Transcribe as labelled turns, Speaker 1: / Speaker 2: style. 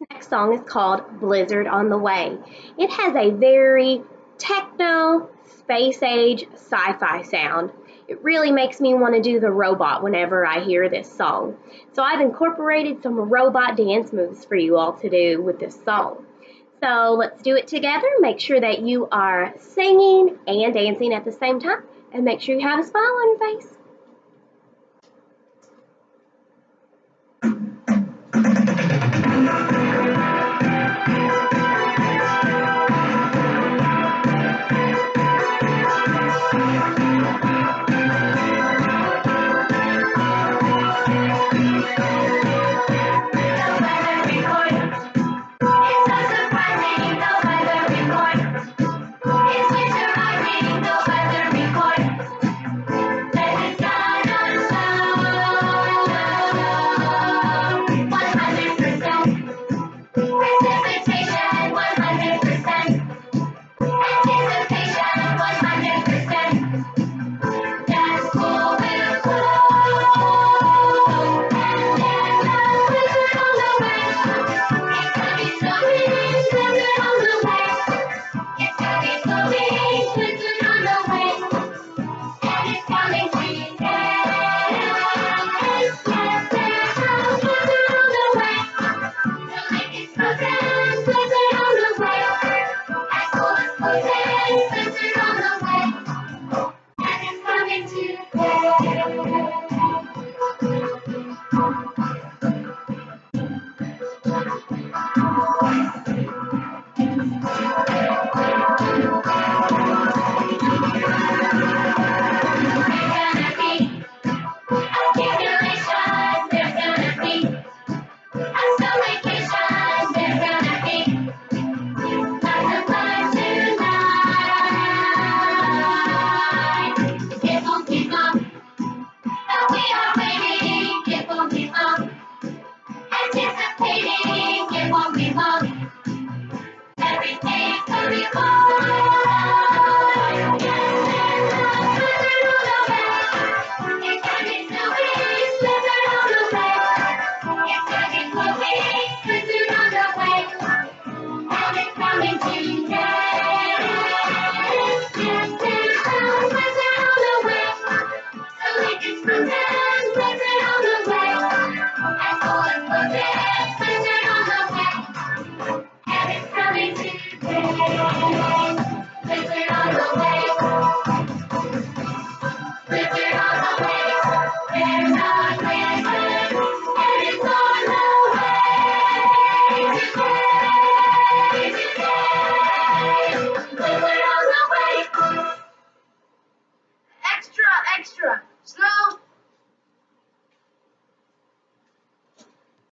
Speaker 1: Next song is called Blizzard on the Way. It has a very techno, space age, sci-fi sound. It really makes me want to do the robot whenever I hear this song. So I've incorporated some robot dance moves for you all to do with this song. So let's do it together. Make sure that you are singing and dancing at the same time, and make sure you have a smile on your face.
Speaker 2: Extra, extra.